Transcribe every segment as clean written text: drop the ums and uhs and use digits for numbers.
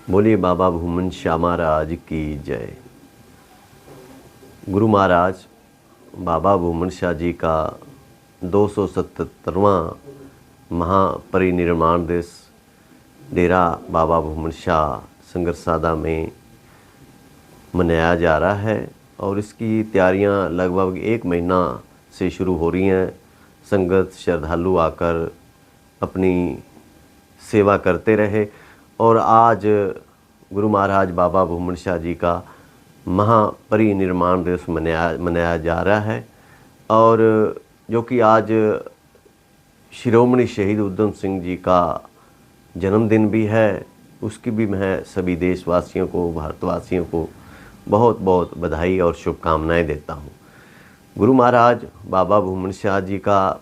बोलिए बाबा भूमन शाह महाराज की जय। गुरु महाराज बाबा भूमन शाह जी का 277वां महापरिनिर्वाण दिवस डेरा बाबा भूमन शाह संगरसादा में मनाया जा रहा है और इसकी तैयारियां लगभग 1 महीना से शुरू हो रही हैं। संगत श्रद्धालु आकर अपनी सेवा करते रहे और आज गुरु महाराज बाबा भूमन शाह जी का महापरिनिर्वाण दिवस मनाया जा रहा है और जो कि आज शिरोमणि शहीद उधम सिंह जी का जन्मदिन भी है। उसकी भी मैं सभी देशवासियों को, भारतवासियों को बहुत बहुत बधाई और शुभकामनाएं देता हूं। गुरु महाराज बाबा भूमन शाह जी का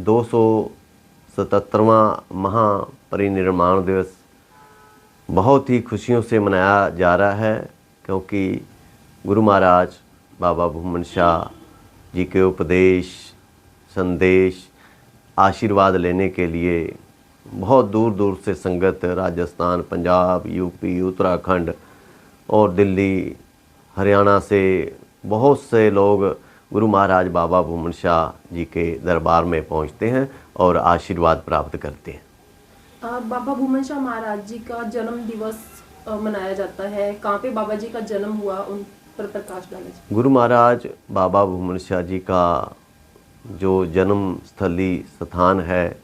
277वां महापरिनिर्वाण दिवस बहुत ही खुशियों से मनाया जा रहा है, क्योंकि गुरु महाराज बाबा भूमन शाह जी के उपदेश, संदेश, आशीर्वाद लेने के लिए बहुत दूर दूर से संगत राजस्थान, पंजाब, यूपी, उत्तराखंड और दिल्ली, हरियाणा से बहुत से लोग गुरु महाराज बाबा भूमन शाह जी के दरबार में पहुंचते हैं और आशीर्वाद प्राप्त करते हैं। बाबा भूमन शाह महाराज जी का जन्म दिवस मनाया जाता है। कहाँ पे बाबा जी का जन्म हुआ, उन पर प्रकाश डाला जाए। गुरु महाराज बाबा भूमन शाह जी का जो जन्म स्थली स्थान है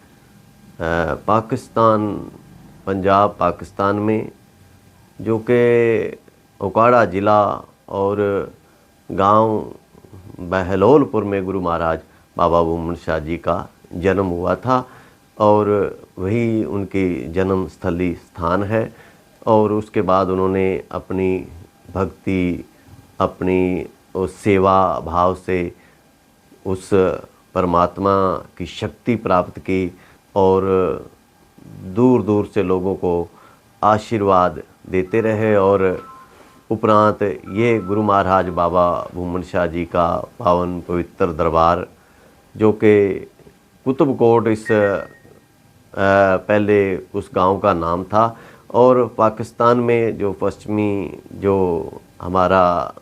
पाकिस्तान, पंजाब पाकिस्तान में, जो कि ओकाड़ा ज़िला और गांव बहलोलपुर में गुरु महाराज बाबा भूमन शाह जी का जन्म हुआ था और वही उनकी जन्म स्थली स्थान है। और उसके बाद उन्होंने अपनी भक्ति, अपनी उस सेवा भाव से उस परमात्मा की शक्ति प्राप्त की और दूर दूर से लोगों को आशीर्वाद देते रहे। और उपरांत ये गुरु महाराज बाबा भूमन शाह जी का पावन पवित्र दरबार, जो कि कुतुबकोट इस पहले उस गांव का नाम था और पाकिस्तान में जो पश्चिमी जो हमारा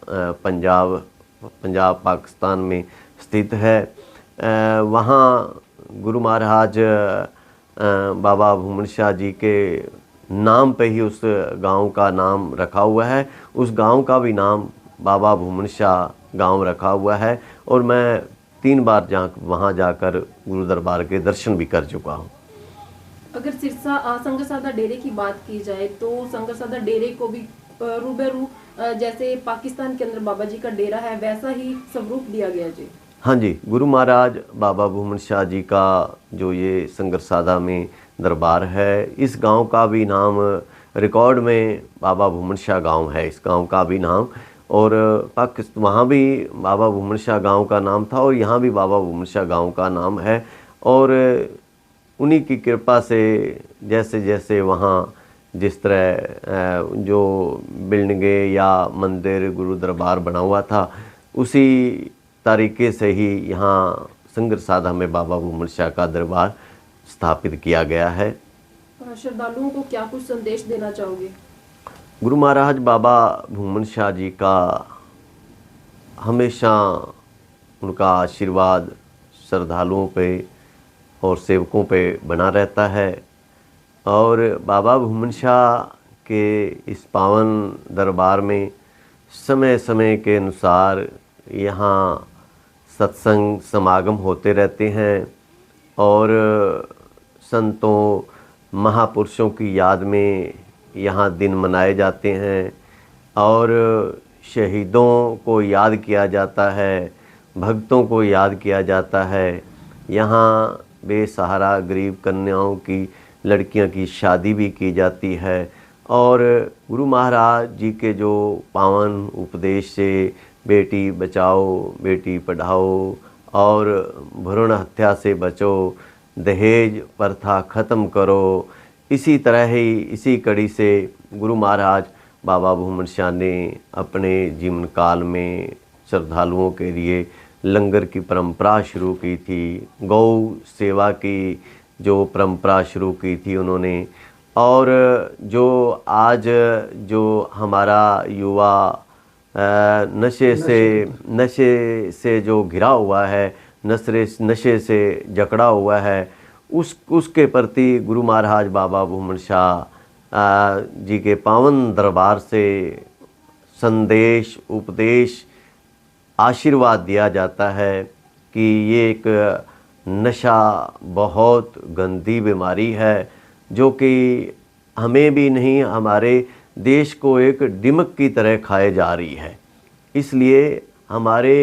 पंजाब पाकिस्तान में स्थित है, वहाँ गुरु महाराज बाबा भूमन शाह जी के नाम पे ही उस गांव का नाम रखा हुआ है। उस गांव का भी नाम बाबा भूमन शाह गांव रखा हुआ है और मैं 3 बार वहाँ जाकर गुरु दरबार के दर्शन भी कर चुका हूँ। अगर सिरसा संगरसादा डेरे की बात की जाए तो संगरसादा डेरे को भी रूबरू जैसे पाकिस्तान के अंदर बाबा जी का डेरा है वैसा ही स्वरूप दिया गया जी। हाँ जी, गुरु महाराज बाबा भूमन शाह जी का जो ये संगरसादा में दरबार है, इस गांव का भी नाम रिकॉर्ड में बाबा भूमन शाह गांव है, इस गांव का भी नाम। और पाकिस्तान वहाँ भी बाबा भूमन शाह गांव का नाम था और यहाँ भी बाबा भूमन शाह गांव का नाम है। और उन्हीं की कृपा से जैसे जैसे वहाँ जिस तरह जो बिल्डिंगें या मंदिर गुरु दरबार बना हुआ था, उसी तरीके से ही यहाँ संगरसादा में बाबा भूमन शाह का दरबार स्थापित किया गया है। श्रद्धालुओं को क्या कुछ संदेश देना चाहोगे? गुरु महाराज बाबा भूमन शाह जी का हमेशा उनका आशीर्वाद श्रद्धालुओं पे और सेवकों पे बना रहता है। और बाबा भूमन शाह के इस पावन दरबार में समय समय के अनुसार यहाँ सत्संग समागम होते रहते हैं और संतों महापुरुषों की याद में यहाँ दिन मनाए जाते हैं और शहीदों को याद किया जाता है, भक्तों को याद किया जाता है। यहाँ बेसहारा गरीब कन्याओं की, लड़कियों की शादी भी की जाती है और गुरु महाराज जी के जो पावन उपदेश से बेटी बचाओ, बेटी पढ़ाओ और भ्रूण हत्या से बचो, दहेज प्रथा ख़त्म करो, इसी तरह ही इसी कड़ी से गुरु महाराज बाबा भूमन शाह ने अपने जीवन काल में श्रद्धालुओं के लिए लंगर की परंपरा शुरू की थी, गौ सेवा की जो परंपरा शुरू की थी उन्होंने, और जो आज जो हमारा युवा नशे से जो घिरा हुआ है, नशे से जकड़ा हुआ है, उसके प्रति गुरु महाराज बाबा भूमन शाह जी के पावन दरबार से संदेश, उपदेश, आशीर्वाद दिया जाता है कि ये एक नशा बहुत गंदी बीमारी है जो कि हमें भी नहीं, हमारे देश को एक दिमक की तरह खाए जा रही है। इसलिए हमारे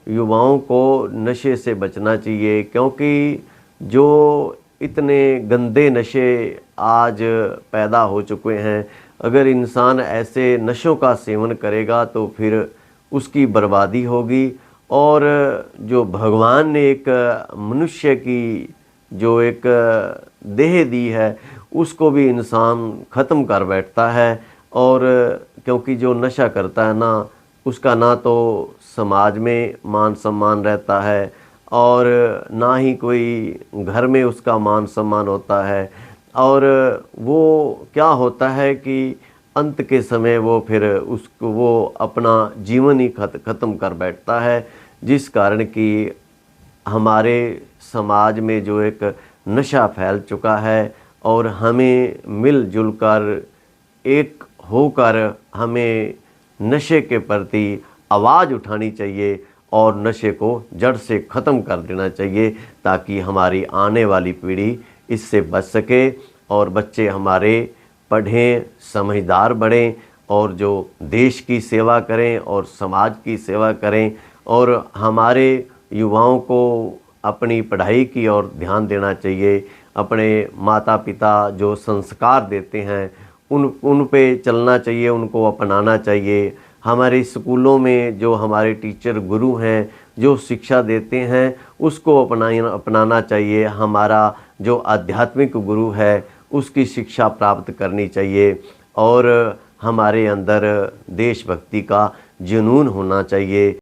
युवाओं को नशे से बचना चाहिए, क्योंकि जो इतने गंदे नशे आज पैदा हो चुके हैं, अगर इंसान ऐसे नशों का सेवन करेगा तो फिर उसकी बर्बादी होगी। और जो भगवान ने एक मनुष्य की जो एक देह दी है उसको भी इंसान ख़त्म कर बैठता है। और क्योंकि जो नशा करता है ना, उसका ना तो समाज में मान सम्मान रहता है और ना ही कोई घर में उसका मान सम्मान होता है। और वो क्या होता है कि अंत के समय वो फिर वो अपना जीवन ही ख़त्म कर बैठता है, जिस कारण कि हमारे समाज में जो एक नशा फैल चुका है। और हमें मिलजुल कर एक होकर हमें नशे के प्रति आवाज़ उठानी चाहिए और नशे को जड़ से ख़त्म कर देना चाहिए, ताकि हमारी आने वाली पीढ़ी इससे बच सके और बच्चे हमारे पढ़ें, समझदार बढ़ें और जो देश की सेवा करें और समाज की सेवा करें। और हमारे युवाओं को अपनी पढ़ाई की ओर ध्यान देना चाहिए। अपने माता पिता जो संस्कार देते हैं उन पे चलना चाहिए, उनको अपनाना चाहिए। हमारे स्कूलों में जो हमारे टीचर गुरु हैं जो शिक्षा देते हैं उसको अपनाना चाहिए। हमारा जो आध्यात्मिक गुरु है उसकी शिक्षा प्राप्त करनी चाहिए और हमारे अंदर देशभक्ति का जुनून होना चाहिए।